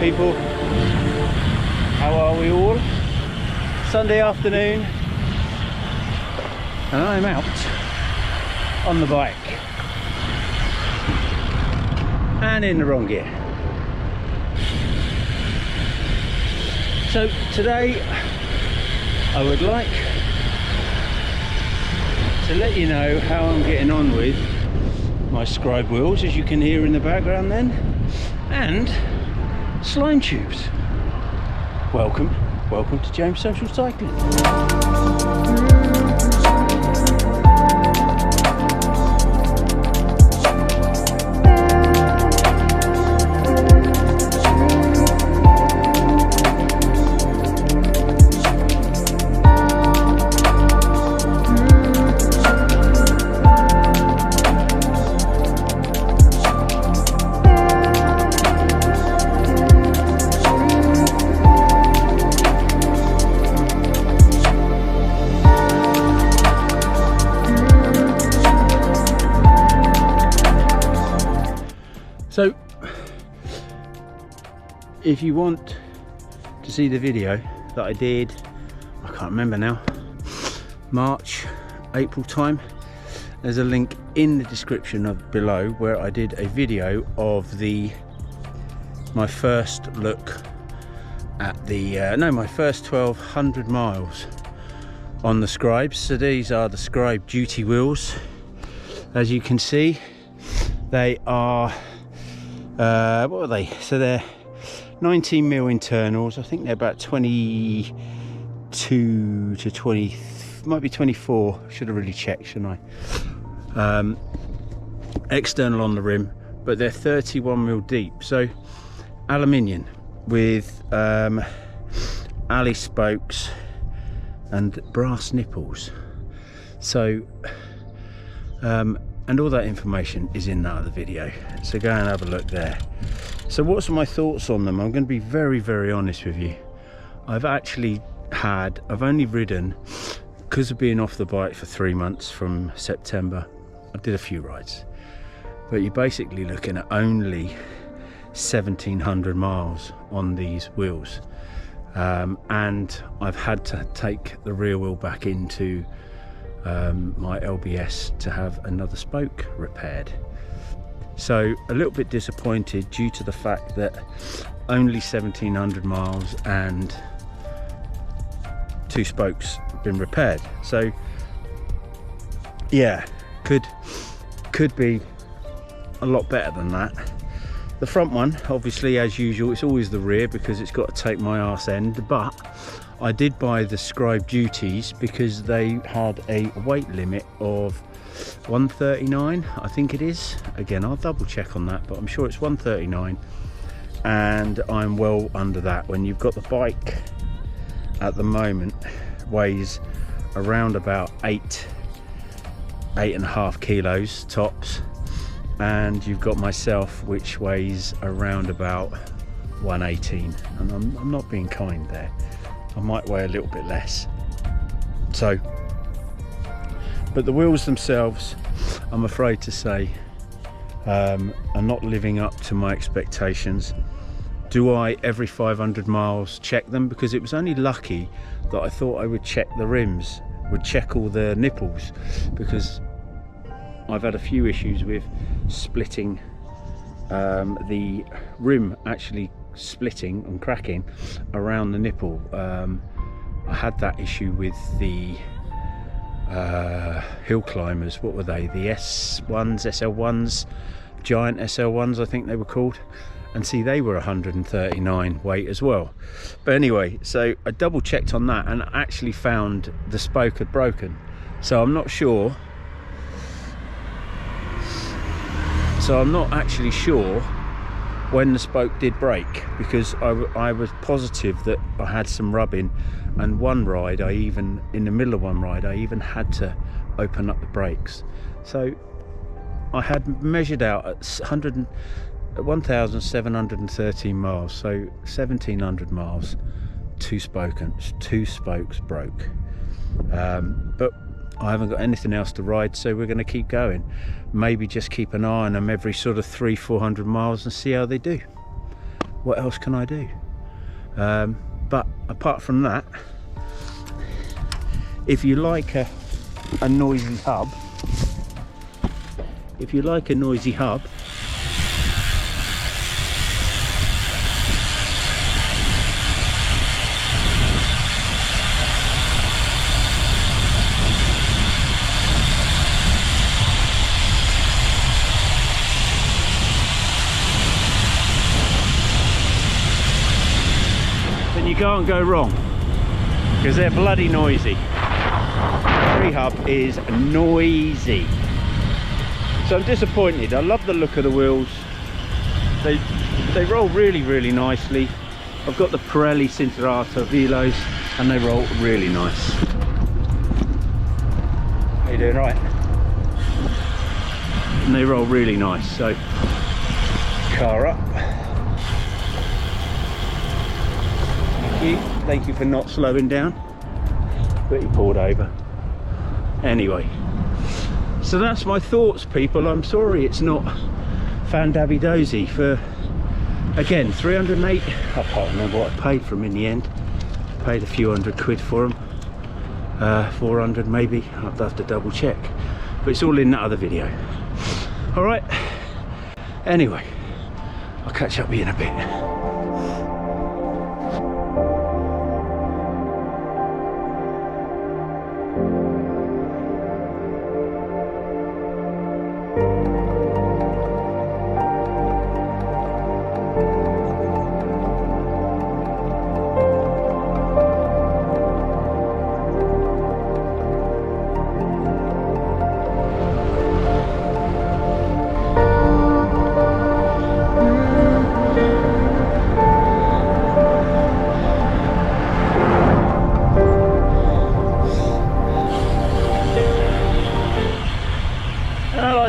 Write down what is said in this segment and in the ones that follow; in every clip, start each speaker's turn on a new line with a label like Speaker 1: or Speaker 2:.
Speaker 1: people, how are we all? Sunday afternoon, and I'm out on the bike and in the wrong gear. So today I would like to let you know how I'm getting on with my Scribe wheels, as you can hear in the background then, and slime tubes. Welcome to James Social Cycling. So, if you want to see the video that I did, I can't remember now, March, April time, there's a link in the description of below where I did a video of my first look at the, my first 1200 miles on the Scribes. So these are the Scribe duty wheels. As you can see, they are what are they? So they're 19mm internals. I think they're about 22 to 20, might be 24. Should have really checked, shouldn't I? External on the rim, but they're 31mm deep. So aluminium with alley spokes and brass nipples. So and all that information is in that other video, so go and have a look there. So what's my thoughts on them? I'm going to be very honest with you. I've only ridden, because of being off the bike for 3 months from September, I did a few rides, but you're basically looking at only 1700 miles on these wheels, and I've had to take the rear wheel back into my LBS to have another spoke repaired. So a little bit disappointed due to the fact that only 1700 miles and 2 spokes have been repaired. So yeah, could be a lot better than that. The front one, obviously, as usual, it's always the rear because it's got to take my arse end, but I did buy the Scribe duties because they had a weight limit of 139, I think it is. Again, I'll double check on that, but I'm sure it's 139, and I'm well under that. When you've got the bike at the moment weighs around about 8.5 kilos tops, and you've got myself which weighs around about 118, and I'm not being kind there. I might weigh a little bit less. So, but the wheels themselves, I'm afraid to say, are not living up to my expectations. Do I every 500 miles check them? Because it was only lucky that I thought I would check the rims, would check all the nipples, because I've had a few issues with splitting, the rim actually splitting and cracking around the nipple. I had that issue with the hill climbers. What were they? The S1s, SL1s, giant SL1s I think they were called, and see, they were 139 weight as well. But anyway, so I double checked on that and actually found the spoke had broken. So I'm not sure, I'm not actually sure when the spoke did break, because I was positive that I had some rubbing, and one ride in the middle of one ride I even had to open up the brakes. So I had measured out at 1,713 miles, so 1,700 miles, 2 spokes broke. But I haven't got anything else to ride, so we're going to keep going. Maybe just keep an eye on them every sort of 300-400 miles and see how they do. what else can I do? But apart from that, if you like a noisy hub, then you can't go wrong, because they're bloody noisy. Tree hub is noisy. So I'm disappointed. I love the look of the wheels. They roll really nicely. I've got the Pirelli Cinturato Velos and they roll really nice. How you doing? Right? And they roll really nice. So car up. Thank you for not slowing down, but you pulled over. Anyway, so that's my thoughts, people. I'm sorry it's not fan-dabby-dozy for, again, 308. I can't remember what I paid for them in the end. Paid a few £100 for them, 400 maybe. I'll have to double check, but it's all in that other video. All right, anyway, I'll catch up with you in a bit.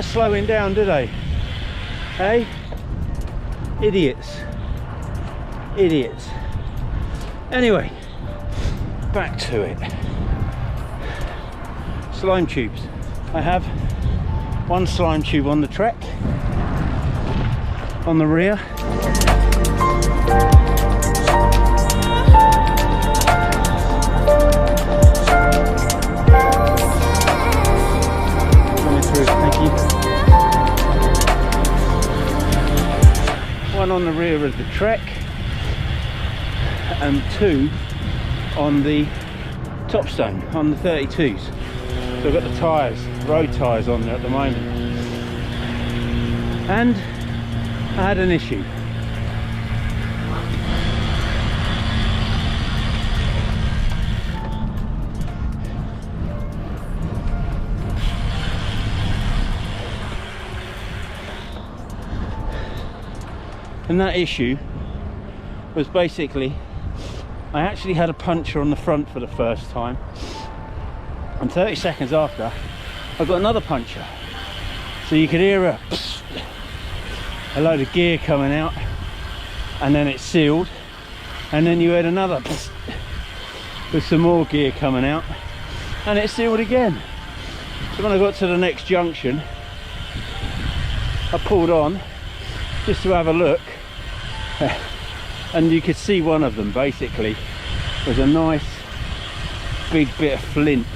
Speaker 1: Slowing down, do they? Hey, idiots. Anyway, back to it. Slime tubes. I have one slime tube on the Trek, on the rear. Thank you. One on the rear of the Trek and two on the top stone on the 32s. So I've got the tyres, road tyres on there at the moment, and I had an issue. And that issue was basically, I actually had a puncture on the front for the first time, and 30 seconds after I got another puncture. So you could hear a load of gear coming out, and then it sealed, and then you had another with some more gear coming out, and it sealed again. So when I got to the next junction, I pulled on just to have a look, and you could see one of them basically was a nice big bit of flint.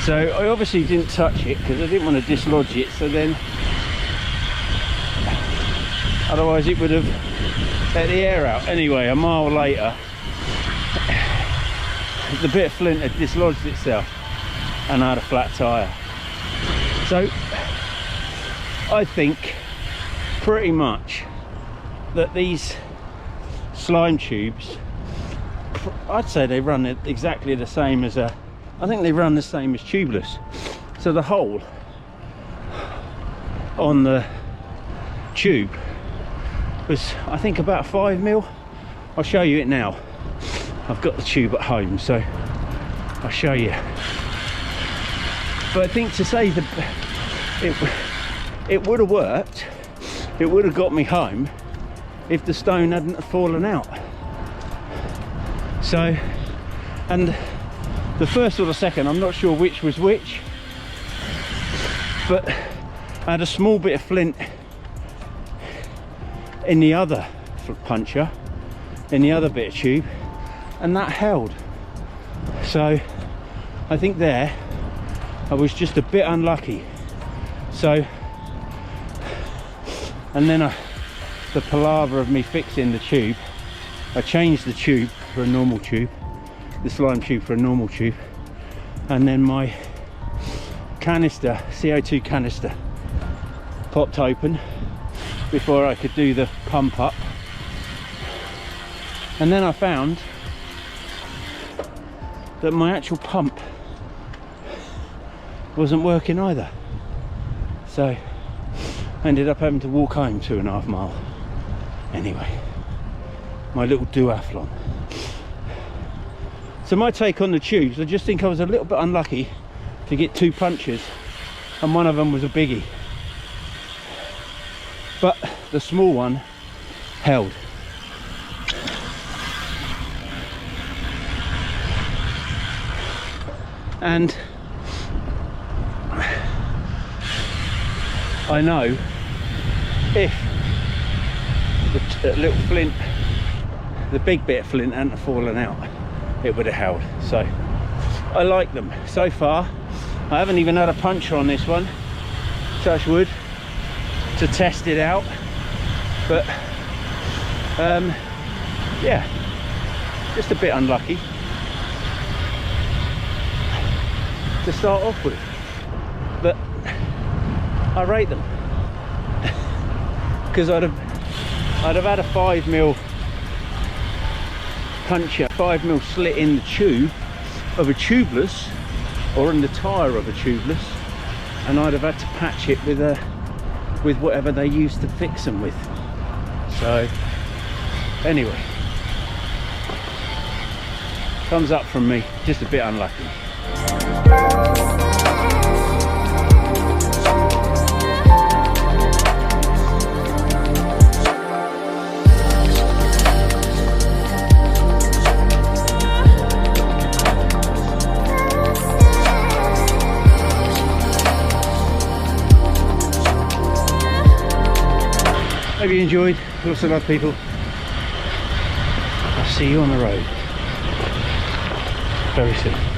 Speaker 1: So I obviously didn't touch it because I didn't want to dislodge it, so then otherwise it would have let the air out. Anyway, a mile later the bit of flint had dislodged itself and I had a flat tyre. So I think pretty much that these slime tubes, I'd say they run exactly the same as I think they run the same as tubeless. So the hole on the tube was, I think, about 5mm. I'll show you it now. I've got the tube at home, so I'll show you. But I think to say that it would have worked, it would have got me home if the stone hadn't fallen out. So, and the first or the second, I'm not sure which was which, but I had a small bit of flint in the other puncture in the other bit of tube, and that held. So I think there I was just a bit unlucky. So, and then the palaver of me fixing the tube, I changed the tube for a normal tube, the slime tube for a normal tube, and then my canister, CO2 canister, popped open before I could do the pump up. And then I found that my actual pump wasn't working either. So I ended up having to walk home 2.5 miles. Anyway, my little duathlon. So my take on the tubes, I just think I was a little bit unlucky to get 2 punches, and one of them was a biggie. But the small one held. And I know if the little flint, the big bit of flint hadn't fallen out, it would have held. So I like them so far. I haven't even had a puncture on this one, touch wood, to test it out. But yeah, just a bit unlucky to start off with, but I rate them because I'd have had a 5mm puncture, 5mm slit in the tube of a tubeless, or in the tyre of a tubeless, and I'd have had to patch it with whatever they used to fix them with. So anyway, thumbs up from me, just a bit unlucky. Hope you enjoyed. Lots of love, people. I'll see you on the road very soon.